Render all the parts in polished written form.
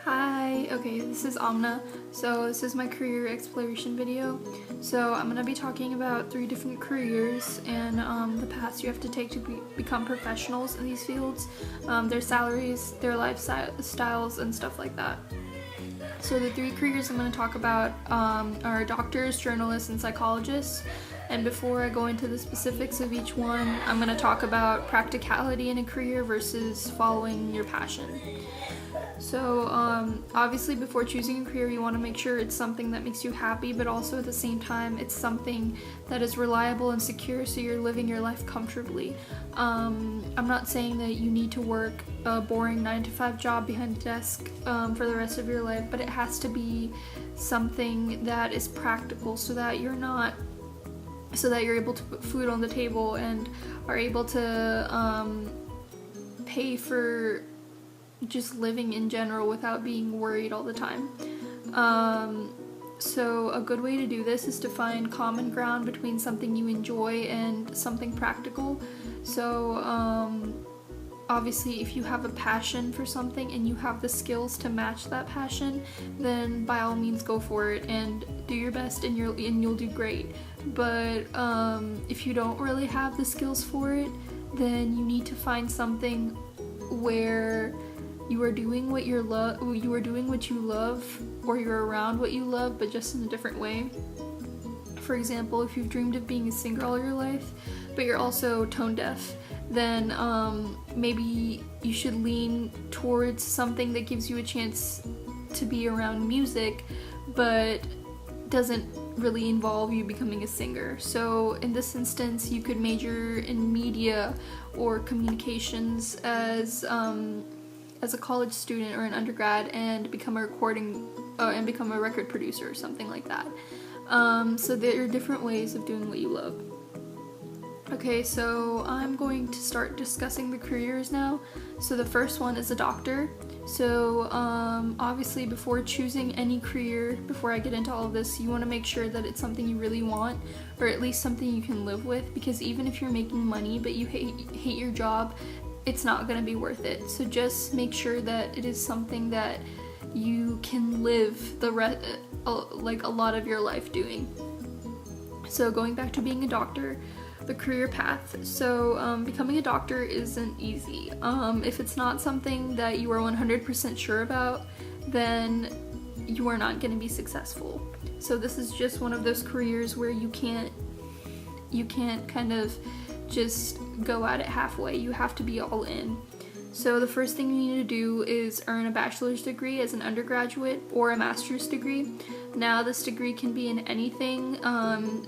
Hi, okay, this is Amna. So this is my career exploration video. So I'm gonna be talking about 3 different careers and the paths you have to take to become professionals in these fields, their salaries, their lifestyles, and stuff like that. So the 3 careers I'm going to talk about are doctors, journalists, and psychologists. And before I go into the specifics of each one, I'm going to talk about practicality in a career versus following your passion. So obviously before choosing a career, you want to make sure it's something that makes you happy, but also at the same time it's something that is reliable and secure so you're living your life comfortably. I'm not saying that you need to work a boring 9-to-5 job behind a desk for the rest of your life, but it has to be something that is practical so that you're able to put food on the table and are able to pay for just living in general without being worried all the time. So a good way to do this is to find common ground between something you enjoy and something practical. So obviously if you have a passion for something and you have the skills to match that passion, then by all means go for it and do your best and you'll do great. But if you don't really have the skills for it, then you need to find something where you are doing what you love, or you're around what you love, but just in a different way. For example, if you've dreamed of being a singer all your life, but you're also tone deaf, then maybe you should lean towards something that gives you a chance to be around music, but doesn't really involve you becoming a singer. So in this instance, you could major in media or communications as a college student or an undergrad and become a record producer or something like that. So there are different ways of doing what you love. Okay, so I'm going to start discussing the careers now. So the first one is a doctor. So obviously before choosing any career, before I get into all of this, you want to make sure that it's something you really want, or at least something you can live with, because even if you're making money but you hate your job, it's not going to be worth it. So just make sure that it is something that you can live like a lot of your life doing. So going back to being a doctor, the career path. So becoming a doctor isn't easy. If it's not something that you are 100% sure about, then you are not going to be successful. So this is just one of those careers where you can't kind of just go at it halfway. You have to be all in. So the first thing you need to do is earn a bachelor's degree as an undergraduate or a master's degree. Now this degree can be in anything,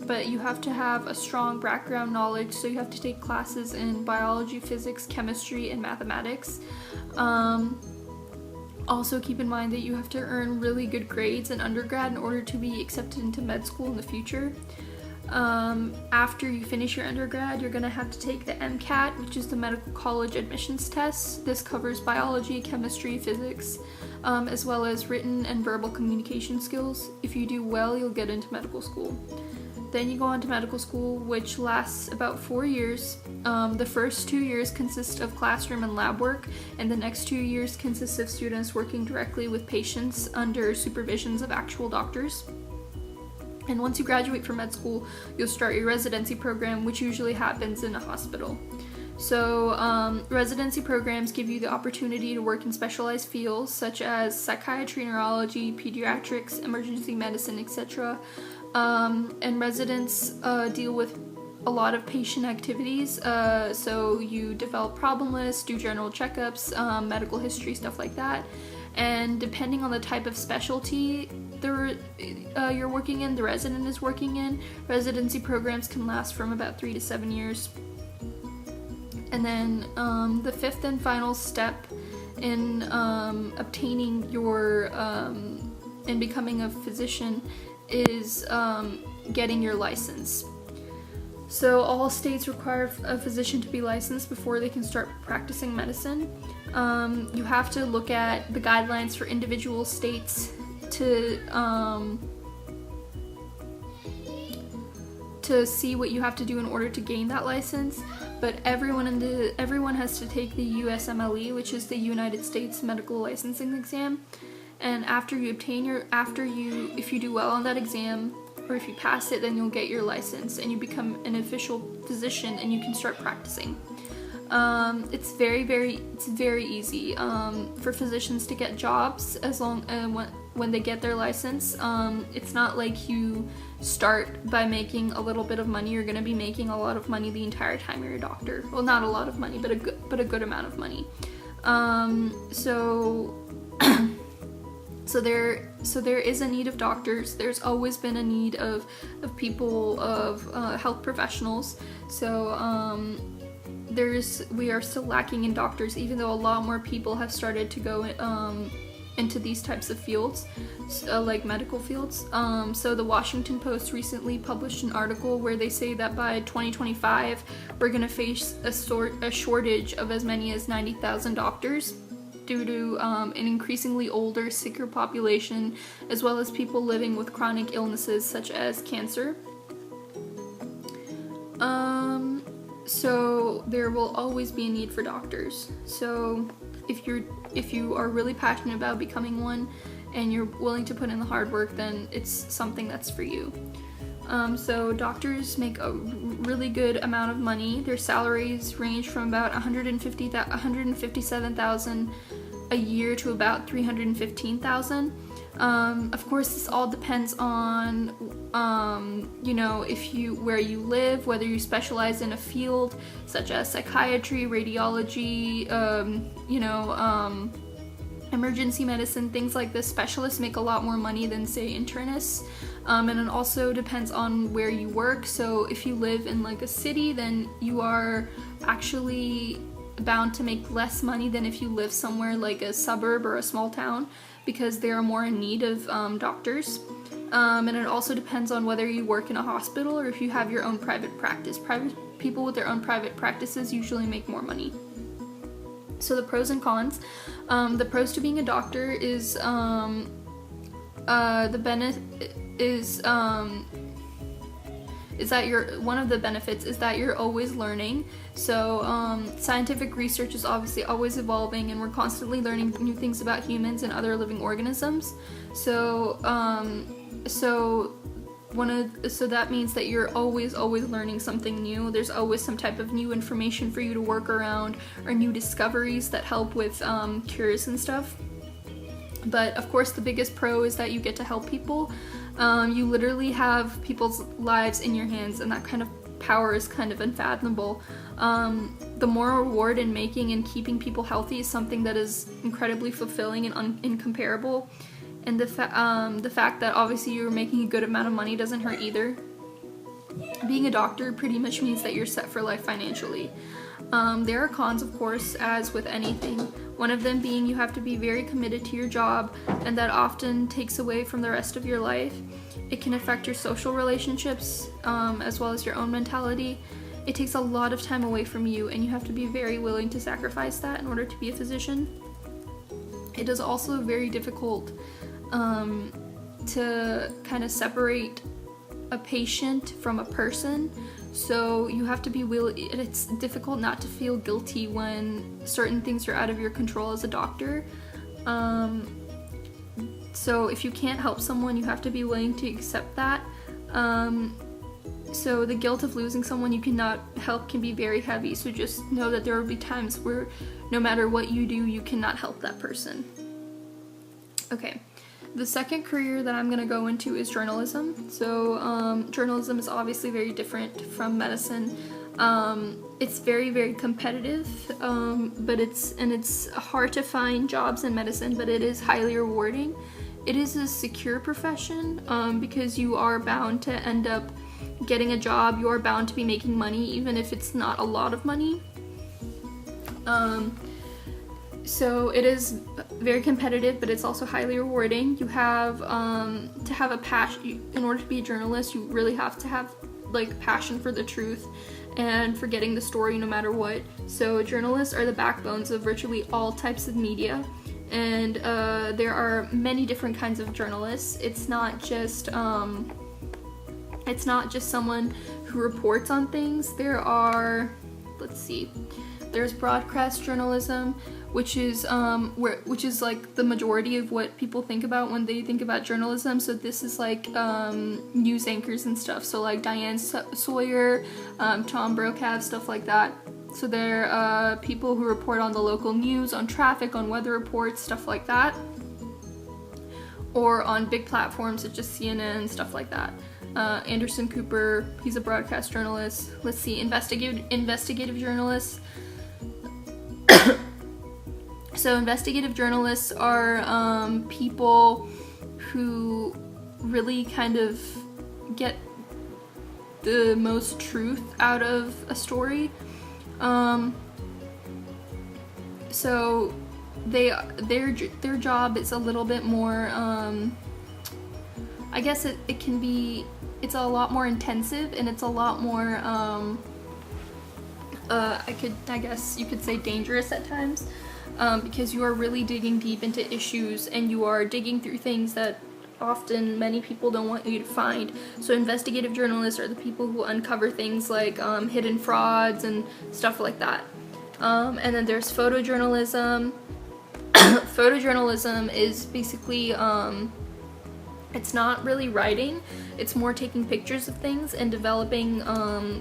but you have to have a strong background knowledge, so you have to take classes in biology, physics, chemistry, and mathematics. Also keep in mind that you have to earn really good grades in undergrad in order to be accepted into med school in the future. After you finish your undergrad, you're going to have to take the MCAT, which is the medical college admissions test. This covers biology, chemistry, physics, as well as written and verbal communication skills. If you do well, you'll get into medical school. Then you go on to medical school, which lasts about 4 years. The first 2 years consist of classroom and lab work, and the next 2 years consist of students working directly with patients under supervisions of actual doctors. And once you graduate from med school, you'll start your residency program, which usually happens in a hospital. So residency programs give you the opportunity to work in specialized fields such as psychiatry, neurology, pediatrics, emergency medicine, etc. And residents deal with a lot of patient activities, so you develop problem lists, do general checkups, medical history, stuff like that. And depending on the type of specialty you're working in, the resident is working in, residency programs can last from about 3 to 7 years. And then the fifth and final step in obtaining your and becoming a physician is getting your license. So all states require a physician to be licensed before they can start practicing medicine. You have to look at the guidelines for individual states to see what you have to do in order to gain that license, but everyone has to take the USMLE, which is the United States Medical Licensing Exam, and after you if you do well on that exam, or if you pass it, then you'll get your license and you become an official physician and you can start practicing. It's very easy for physicians to get jobs as long when they get their license. It's not like you start by making a little bit of money. You're going to be making a lot of money the entire time you're a doctor. Well, not a lot of money, but a good amount of money. So there is a need of doctors. There's always been a need of people, of health professionals. So we are still lacking in doctors, even though a lot more people have started to go into these types of fields, like medical fields. So the Washington Post recently published an article where they say that by 2025 we're going to face a shortage of as many as 90,000 doctors due to an increasingly older, sicker population, as well as people living with chronic illnesses such as cancer. So there will always be a need for doctors. So if you are really passionate about becoming one and you're willing to put in the hard work, then it's something that's for you. So doctors make a really good amount of money. Their salaries range from about $157,000 a year to about $315,000. Of course, this all depends on, where you live, whether you specialize in a field such as psychiatry, radiology, emergency medicine, things like this. Specialists make a lot more money than, say, internists. And it also depends on where you work. So if you live in like a city, then you are actually bound to make less money than if you live somewhere like a suburb or a small town, because they are more in need of doctors. And it also depends on whether you work in a hospital or if you have your own private practice. People with their own private practices usually make more money. So the pros and cons. The pros to being a doctor is one of the benefits is that you're always learning. So scientific research is obviously always evolving, and we're constantly learning new things about humans and other living organisms. So that means that you're always learning something new. There's always some type of new information for you to work around, or new discoveries that help with cures and stuff. But of course, the biggest pro is that you get to help people. You literally have people's lives in your hands, and that kind of power is kind of unfathomable. The more reward in making and keeping people healthy is something that is incredibly fulfilling and incomparable. And the fact that obviously you're making a good amount of money doesn't hurt either. Being a doctor pretty much means that you're set for life financially. There are cons, of course, as with anything. One of them being you have to be very committed to your job, and that often takes away from the rest of your life. It can affect your social relationships, as well as your own mentality. It takes a lot of time away from you, and you have to be very willing to sacrifice that in order to be a physician. It is also very difficult to kind of separate a patient from a person. So you have to be willing. It's difficult not to feel guilty when certain things are out of your control as a doctor. So if you can't help someone, you have to be willing to accept that. So the guilt of losing someone you cannot help can be very heavy. So just know that there will be times where no matter what you do, you cannot help that person. Okay. The second career that I'm going to go into is journalism. So journalism is obviously very different from medicine. It's very, very competitive, but it's hard to find jobs in medicine, but it is highly rewarding. It is a secure profession because you are bound to end up getting a job. You are bound to be making money, even if it's not a lot of money. So it is very competitive, but it's also highly rewarding. You have to have a passion. In order to be a journalist, you really have to have like passion for the truth and for getting the story no matter what. So journalists are the backbones of virtually all types of media, and there are many different kinds of journalists. It's not just someone who reports on things. There's broadcast journalism, which is like the majority of what people think about when they think about journalism. So this is like news anchors and stuff. So like Diane Sawyer, Tom Brokaw, stuff like that. So they're people who report on the local news, on traffic, on weather reports, stuff like that. Or on big platforms such as CNN, stuff like that. Anderson Cooper, he's a broadcast journalist. Let's see, investigative journalists. So investigative journalists are people who really kind of get the most truth out of a story. So their job is a little bit more, I guess it's a lot more intensive, and it's a lot more, I guess you could say dangerous at times, because you are really digging deep into issues, and you are digging through things that often many people don't want you to find. So investigative journalists are the people who uncover things like hidden frauds and stuff like that. And then there's photojournalism. Photojournalism is basically, it's not really writing, it's more taking pictures of things and developing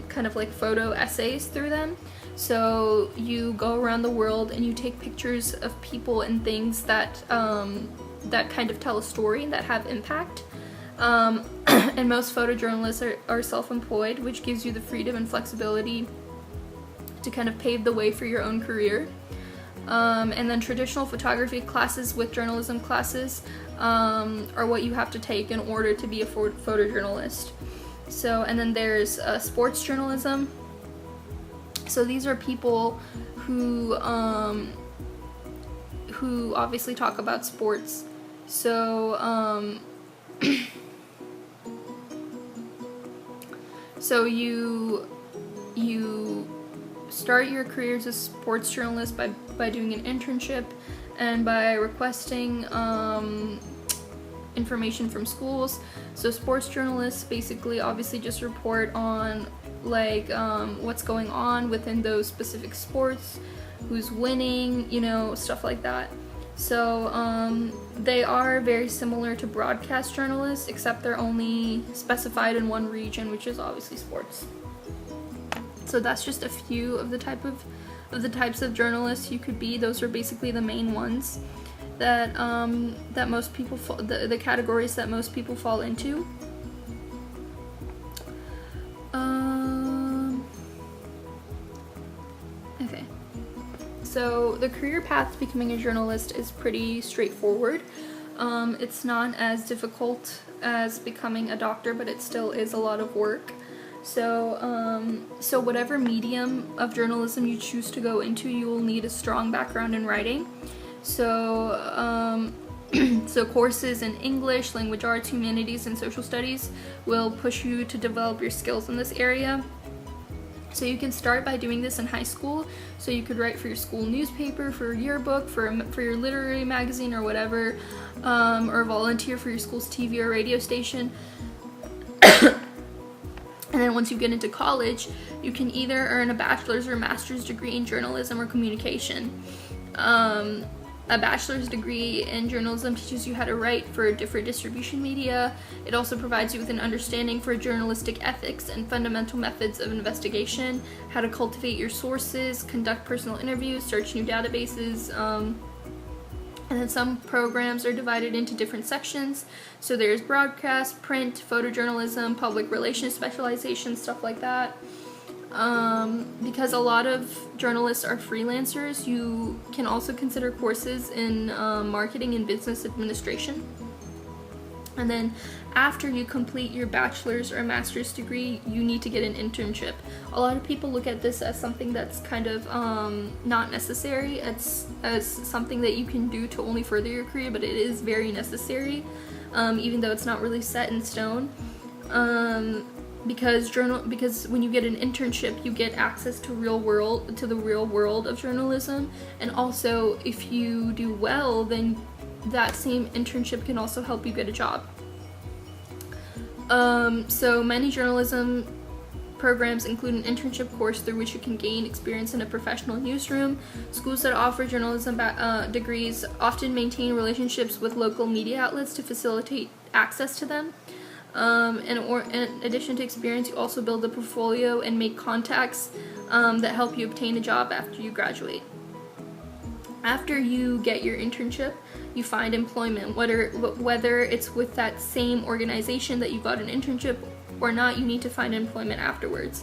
kind of like photo essays through them. So you go around the world and you take pictures of people and things that that kind of tell a story and that have impact. And most photojournalists are self-employed, which gives you the freedom and flexibility to kind of pave the way for your own career. And then traditional photography classes with journalism classes are what you have to take in order to be a photojournalist. So, and then there's sports journalism. So these are people who obviously talk about sports. So so you start your career as a sports journalist by doing an internship and by requesting information from schools. So sports journalists basically obviously just report on like what's going on within those specific sports, who's winning, you know, stuff like that. So they are very similar to broadcast journalists, except they're only specified in one region, which is obviously sports. So that's just a few of the types of journalists you could be. Those are basically the main ones that that most people the categories that most people fall into. Okay. So the career path to becoming a journalist is pretty straightforward. It's not as difficult as becoming a doctor, but it still is a lot of work. So whatever medium of journalism you choose to go into, you will need a strong background in writing. So, so courses in English, language arts, humanities, and social studies will push you to develop your skills in this area. So you can start by doing this in high school. So you could write for your school newspaper, for your yearbook, for your literary magazine or whatever, or volunteer for your school's TV or radio station. And then once you get into college, you can either earn a bachelor's or master's degree in journalism or communication. A bachelor's degree in journalism teaches you how to write for different distribution media. It also provides you with an understanding for journalistic ethics and fundamental methods of investigation, how to cultivate your sources, conduct personal interviews, search new databases, and then some programs are divided into different sections. So there's broadcast, print, photojournalism, public relations specialization, stuff like that. Because a lot of journalists are freelancers, you can also consider courses in marketing and business administration. And then after you complete your bachelor's or master's degree, you need to get an internship. A lot of people look at this as something that's kind of not necessary. It's as something that you can do to only further your career, but it is very necessary, even though it's not really set in stone. Because when you get an internship, you get access to the real world of journalism, and also if you do well, then that same internship can also help you get a job. So many journalism programs include an internship course through which you can gain experience in a professional newsroom. Schools that offer journalism degrees often maintain relationships with local media outlets to facilitate access to them. In addition to experience, you also build a portfolio and make contacts that help you obtain a job after you graduate. After you get your internship, you find employment. Whether it's with that same organization that you got an internship or not, you need to find employment afterwards.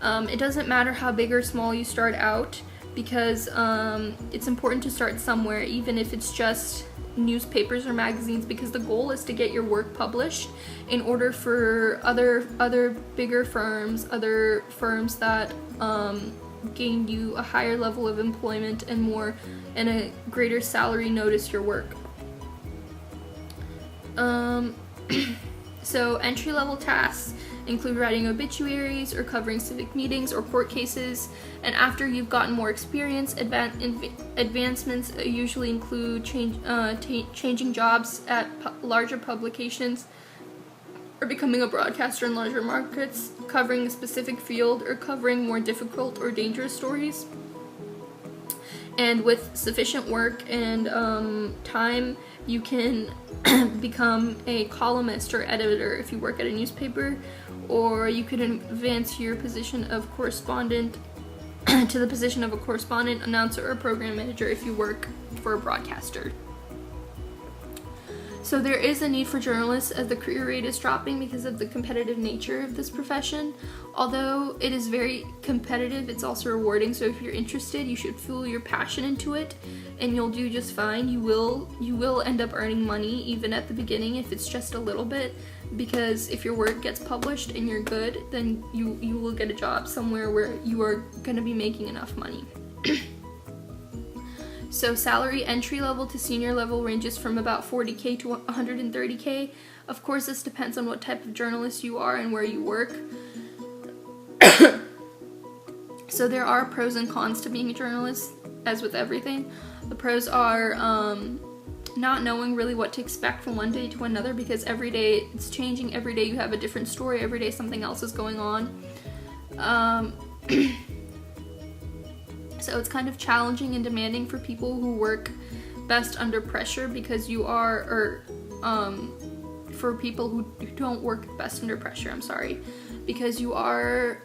It doesn't matter how big or small you start out, because it's important to start somewhere, even if it's just newspapers or magazines, because the goal is to get your work published in order for other bigger firms, other firms that gain you a higher level of employment and a greater salary notice your work. So entry-level tasks include writing obituaries or covering civic meetings or court cases, and after you've gotten more experience, advancements usually include changing jobs at larger publications, or becoming a broadcaster in larger markets, covering a specific field, or covering more difficult or dangerous stories. And with sufficient work and time, you can become a columnist or editor if you work at a newspaper, or you could advance your position of correspondent to the position of a correspondent, announcer, or program manager if you work for a broadcaster. So there is a need for journalists as the career rate is dropping because of the competitive nature of this profession. Although it is very competitive, it's also rewarding. So if you're interested, you should fuel your passion into it, and you'll do just fine. You will end up earning money even at the beginning if it's just a little bit, because if your work gets published and you're good, then you will get a job somewhere where you are going to be making enough money. So salary entry level to senior level ranges from about 40K to 130K. Of course, this depends on what type of journalist you are and where you work. So there are pros and cons to being a journalist, as with everything. The pros are not knowing really what to expect from one day to another, because every day it's changing. Every day you have a different story. Every day something else is going on. So it's kind of challenging and demanding for people who work best under pressure, because for people who don't work best under pressure, because you are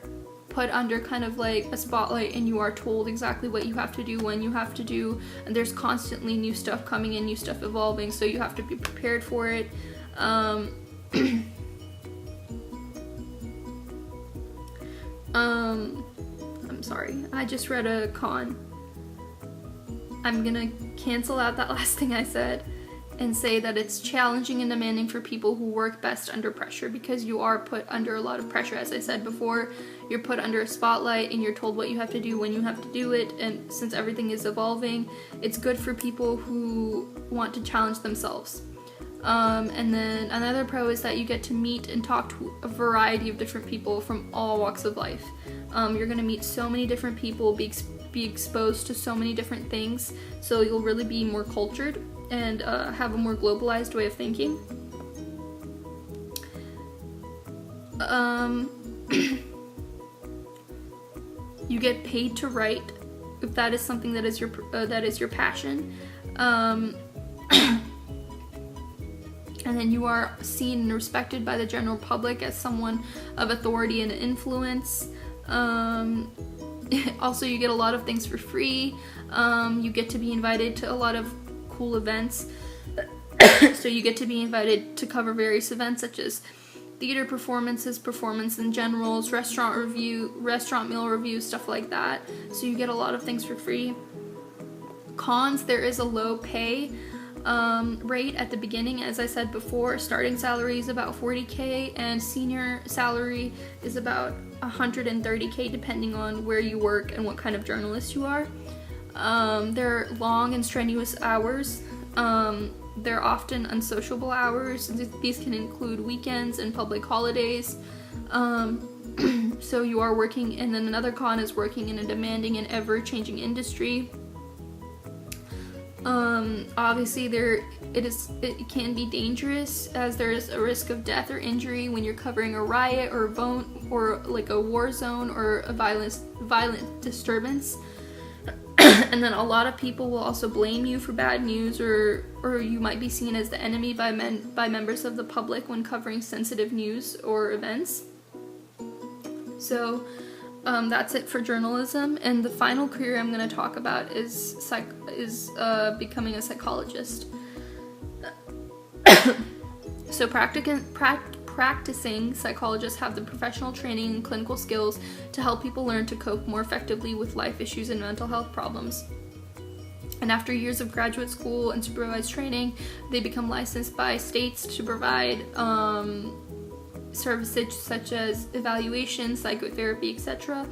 put under kind of like a spotlight, and you are told exactly what you have to do, when you have to do, and there's constantly new stuff coming in, new stuff evolving, so you have to be prepared for it. I'm sorry, I just read a con. I'm gonna cancel out that last thing I said and say that it's challenging and demanding for people who work best under pressure, because you are put under a lot of pressure. As I said before, you're put under a spotlight and you're told what you have to do, when you have to do it, and since everything is evolving, it's good for people who want to challenge themselves. And then another pro is that you get to meet and talk to a variety of different people from all walks of life. You're going to meet so many different people, be exposed to so many different things, so you'll really be more cultured and have a more globalized way of thinking. You get paid to write if that is something that is your passion. And then you are seen and respected by the general public as someone of authority and influence. Also, you get a lot of things for free. You get to be invited to a lot of cool events. So you get to be invited to cover various events such as theater performances, performance in generals, restaurant meal reviews, stuff like that. So you get a lot of things for free. Cons: there is a low pay rate at the beginning. As I said before, starting salary is about 40K, and senior salary is about 130K, depending on where you work and what kind of journalist you are. There are long and strenuous hours. They're often unsociable hours. These can include weekends and public holidays. So you are working, and then another con is working in a demanding and ever-changing industry. Obviously it can be dangerous, as there is a risk of death or injury when you're covering a riot or like a war zone or a violent disturbance. And then a lot of people will also blame you for bad news, or you might be seen as the enemy by members of the public when covering sensitive news or events. So that's it for journalism. And the final career I'm going to talk about is becoming a psychologist. So practicing psychologists have the professional training and clinical skills to help people learn to cope more effectively with life issues and mental health problems. And after years of graduate school and supervised training, they become licensed by states to provide services such as evaluation, psychotherapy, etc.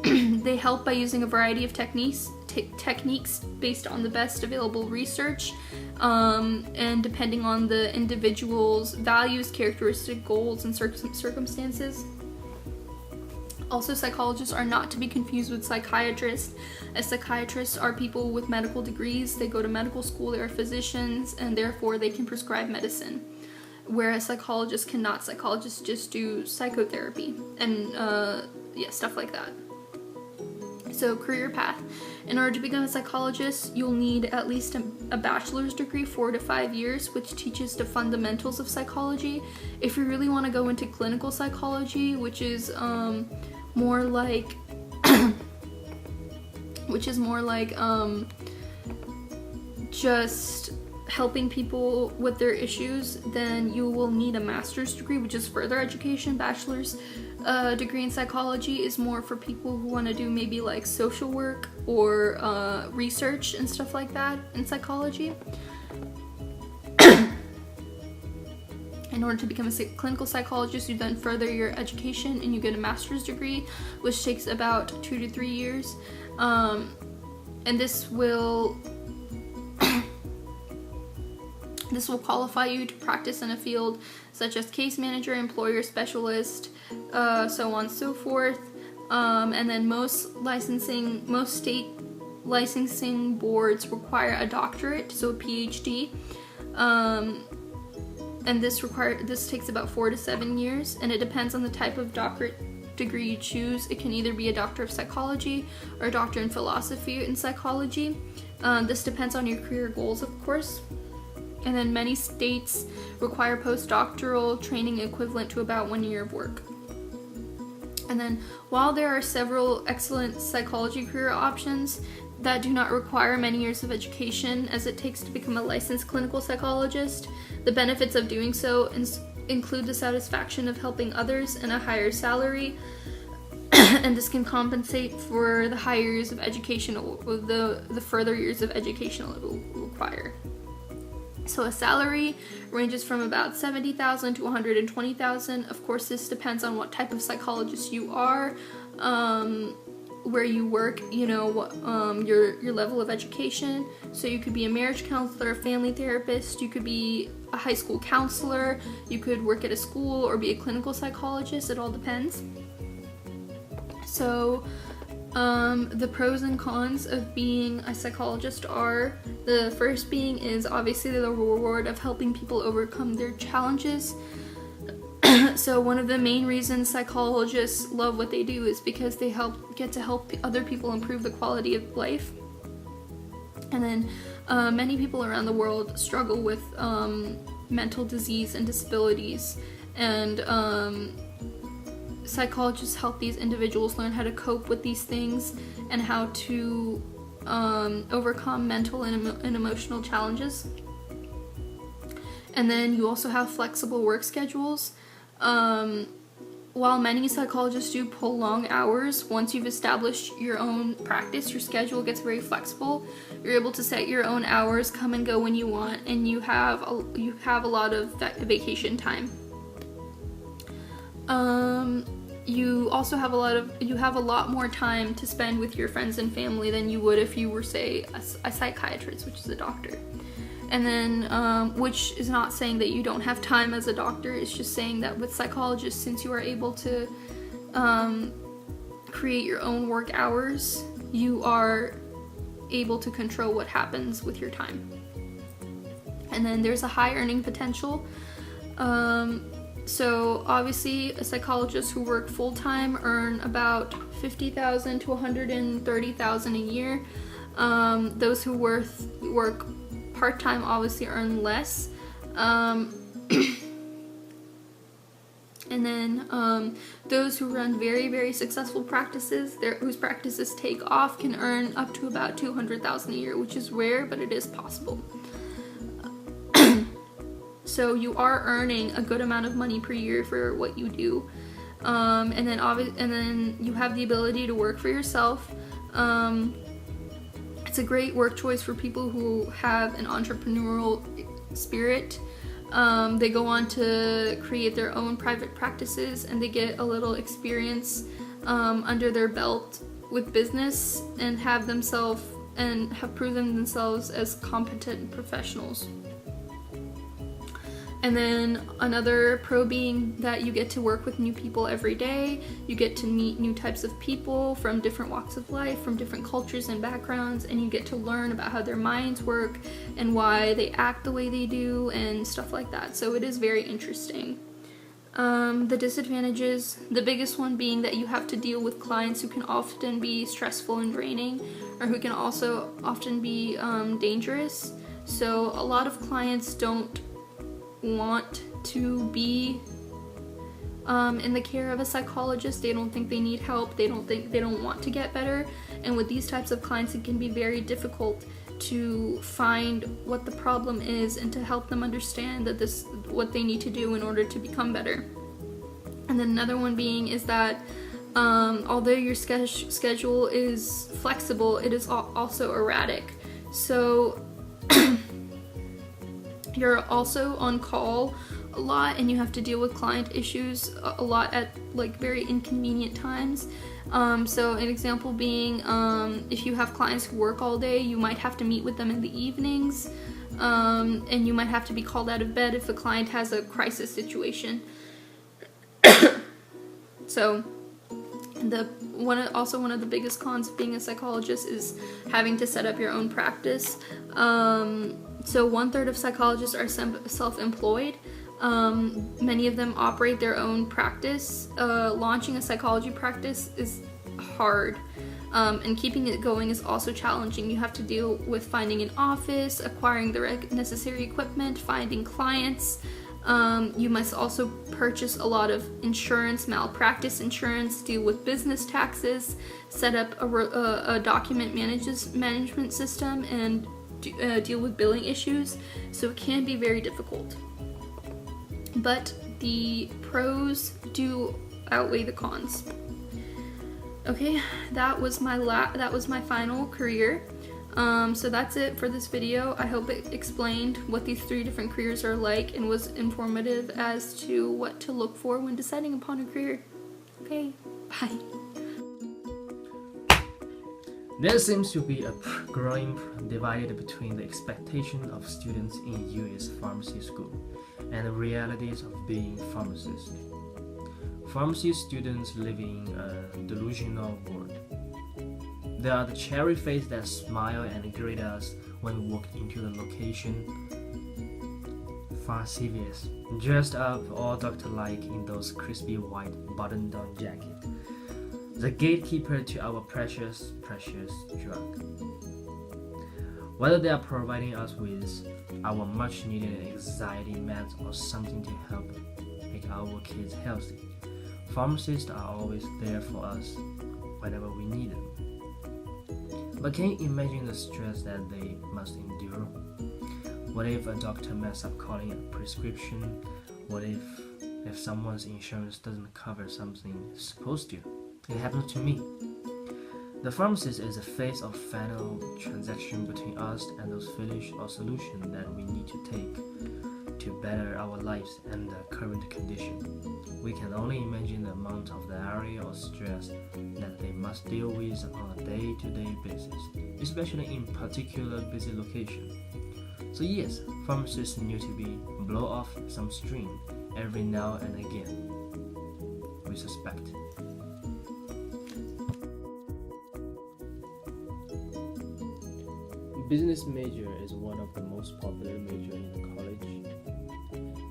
They help by using a variety of techniques based on the best available research, and depending on the individual's values, characteristic, goals, and circumstances. Also, psychologists are not to be confused with psychiatrists, as psychiatrists are people with medical degrees. They go to medical school, they are physicians, and therefore they can prescribe medicine. Whereas psychologists cannot. Psychologists just do psychotherapy and stuff like that. So, career path. In order to become a psychologist, you'll need at least a bachelor's degree, 4 to 5 years, which teaches the fundamentals of psychology. If you really want to go into clinical psychology, which is more like just helping people with their issues, then you will need a master's degree, which is further education. Bachelor's degree in psychology is more for people who want to do maybe like social work or research and stuff like that in psychology. In order to become a clinical psychologist, you then further your education and you get a master's degree, which takes about 2 to 3 years. And this will qualify you to practice in a field such as case manager, employer specialist, so on and so forth. And then most state licensing boards require a doctorate, so a PhD. And this takes about 4 to 7 years, and it depends on the type of doctorate degree you choose. It can either be a doctor of psychology or a doctor in philosophy in psychology. This depends on your career goals, of course. And then many states require postdoctoral training equivalent to about 1 year of work. And then while there are several excellent psychology career options that do not require many years of education as it takes to become a licensed clinical psychologist, the benefits of doing so include the satisfaction of helping others and a higher salary. And this can compensate for the higher years of education, the further years of education it will require. So a salary ranges from about $70,000 to $120,000. Of course, this depends on what type of psychologist you are, where you work, your level of education. So you could be a marriage counselor, a family therapist, you could be a high school counselor, you could work at a school or be a clinical psychologist. It all depends. So the pros and cons of being a psychologist are, the first being is obviously the reward of helping people overcome their challenges. So one of the main reasons psychologists love what they do is because they get to help other people improve the quality of life. And then many people around the world struggle with mental disease and disabilities, and psychologists help these individuals learn how to cope with these things and how to overcome mental and emotional challenges. And then you also have flexible work schedules. While many psychologists do pull long hours, once you've established your own practice, your schedule gets very flexible. You're able to set your own hours, come and go when you want, and you have a lot of vacation time. You also have a lot more time to spend with your friends and family than you would if you were, say, a psychiatrist, which is a doctor. And then, which is not saying that you don't have time as a doctor, it's just saying that with psychologists, since you are able to create your own work hours, you are able to control what happens with your time. And then there's a high earning potential. So obviously a psychologist who work full-time earn about $50,000 to $130,000 a year. Those who work part-time obviously earn less. And then those who run very, very successful practices, whose practices take off, can earn up to about $200,000 a year, which is rare, but it is possible. So you are earning a good amount of money per year for what you do, and then you have the ability to work for yourself. It's a great work choice for people who have an entrepreneurial spirit. They go on to create their own private practices, and they get a little experience under their belt with business, and have proven themselves as competent professionals. And then another pro being that you get to work with new people every day. You get to meet new types of people from different walks of life, from different cultures and backgrounds, and you get to learn about how their minds work and why they act the way they do and stuff like that. So it is very interesting. The disadvantages, the biggest one being that you have to deal with clients who can often be stressful and draining, or who can also often be dangerous. So a lot of clients don't want to be in the care of a psychologist. They don't think they need help. They don't want to get better. And with these types of clients, it can be very difficult to find what the problem is and to help them understand that what they need to do in order to become better. And then another one being is that although your schedule is flexible, it is also erratic. So you're also on call a lot, and you have to deal with client issues a lot at very inconvenient times. So an example being, if you have clients who work all day, you might have to meet with them in the evenings, and you might have to be called out of bed if a client has a crisis situation. So one of the biggest cons of being a psychologist is having to set up your own practice. So 1/3 of psychologists are self-employed. Many of them operate their own practice. Launching a psychology practice is hard, and keeping it going is also challenging. You have to deal with finding an office, acquiring the necessary equipment, finding clients. You must also purchase a lot of insurance, malpractice insurance, deal with business taxes, set up a document management system, and deal with billing issues. So it can be very difficult. But the pros do outweigh the cons. Okay, that was my final career. So that's it for this video. I hope it explained what these 3 different careers are like and was informative as to what to look for when deciding upon a career. Okay, bye. There seems to be a growing divide between the expectation of students in US pharmacy school and the realities of being pharmacists. Pharmacy students live in a delusional world. They are the cherry face that smile and greet us when we walk into the location. Pharmacists, dressed up all doctor-like in those crispy white button-down jackets. The gatekeeper to our precious drug. Whether they are providing us with our much-needed anxiety meds or something to help make our kids healthy, pharmacists are always there for us whenever we need them. But can you imagine the stress that they must endure? What if a doctor messes up calling a prescription? What if someone's insurance doesn't cover something it's supposed to? It happened to me. The pharmacist is the face of final transaction between us and those feelings or solutions that we need to take to better our lives and the current condition. We can only imagine the amount of the area or stress that they must deal with on a day-to-day basis, especially in particular busy locations. So yes, pharmacists need to be blow off some steam every now and again. We suspect. business major is one of the most popular major in the college,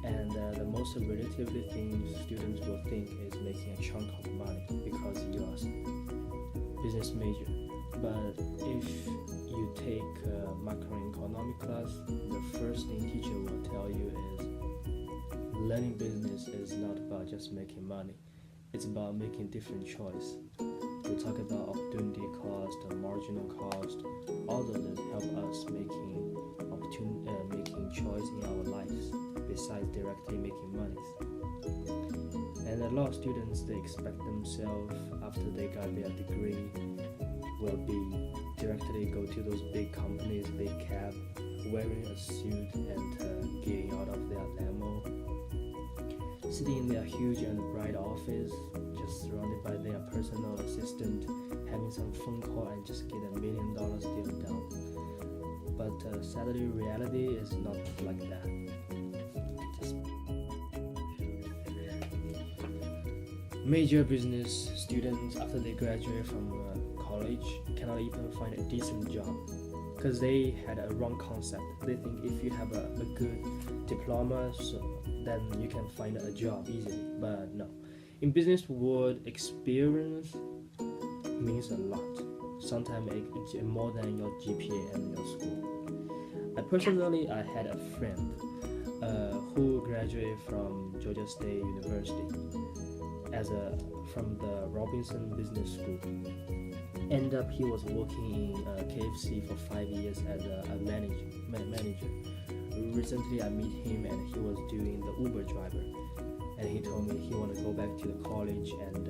and the most relatively things students will think is making a chunk of money because you are a business major. But if you take macroeconomic class, the first thing teacher will tell you is learning business is not about just making money. It's about making different choice. We talk about opportunity cost, marginal cost. All of them help us making choice in our lives besides directly making money. And a lot of students, they expect themselves after they got their degree will be directly go to those big companies, big cab, wearing a suit and getting out of their limo, sitting in their huge and bright office, just surrounded by their personal assistant, having some phone call and just get $1 million deal done. But sadly, reality is not like that. Major business students, after they graduate from college, cannot even find a decent job because they had a wrong concept. They think if you have a good diploma, then you can find a job easily. But no, in business world, experience means a lot. Sometimes it's more than your GPA and your school. I had a friend who graduated from Georgia State University from the Robinson Business School. End up he was working in KFC for 5 years as a manager. Recently I met him and he was doing the Uber driver, and he told me he want to go back to the college and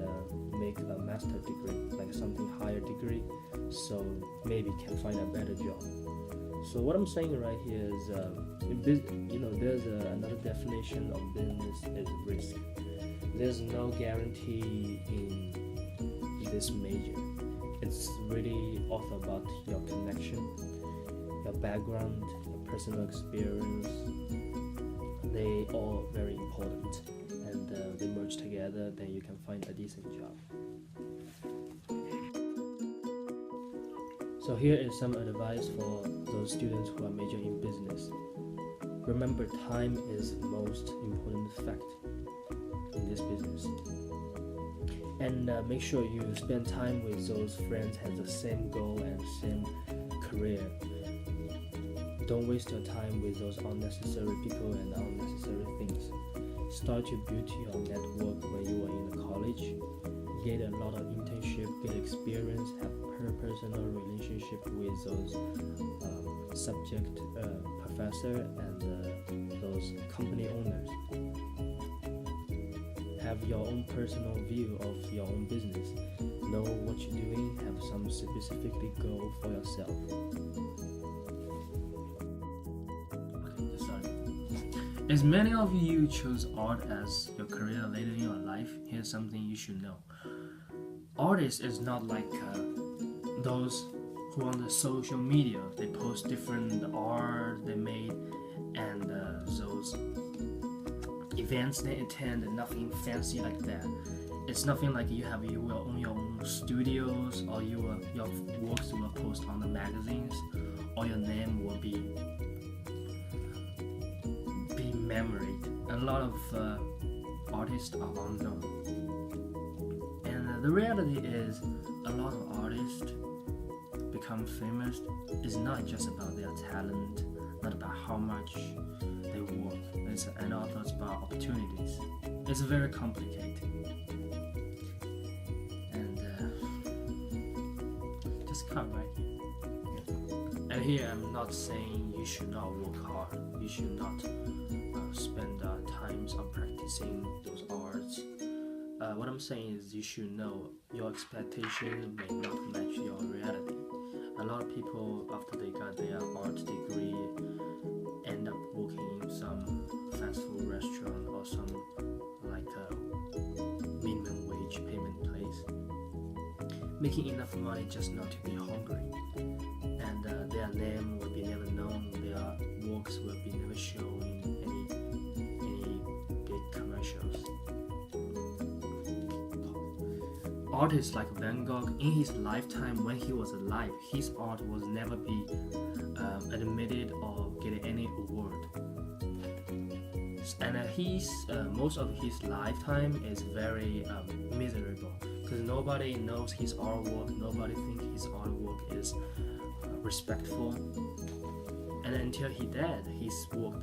make a master degree, like something higher degree, so maybe can find a better job. So what I'm saying right here is there's another definition of business is risk. There's no guarantee in this major. It's really all about your connection, your background, your personal experience. They all very important, and they merge together, then you can find a decent job. So here is some advice for those students who are majoring in business. Remember, time is the most important fact in this business. And make sure you spend time with those friends who have the same goal and same career. Don't waste your time with those unnecessary people and unnecessary things. Start to build your network when you are in the college. Get a lot of internship, get experience, have personal relationship with those subject professor and those company owners. Have your own personal view of your own business. Know what you're doing. Have some specific goal for yourself. Okay, sorry. As many of you choose art as your career later in your life, here's something you should know. Artists is not like those who on the social media, they post different art they made and those events they attend, and nothing fancy like that. It's nothing like you will own your own studios, or your works will post on the magazines, or your name will be memoried. A lot of artists are unknown, and the reality is a lot of artists become famous is not just about their talent, not about how much they work, and also it's about opportunities. It's very complicated, and just cut right here. And here I'm not saying you should not work hard, you should not spend times on practicing those arts. What I'm saying is you should know your expectation may not match your reality. A lot of people, after they got their art degree, end up working in some fast food restaurant or some like a minimum wage payment place, making enough money just not to be hungry, and their name will be never known, their works will be never shown in any big commercials. Artists like Van Gogh, in his lifetime when he was alive, his art was never be admitted or get any award. And he's most of his lifetime is very miserable because nobody knows his artwork, nobody thinks his artwork is respectful. And until he died, his work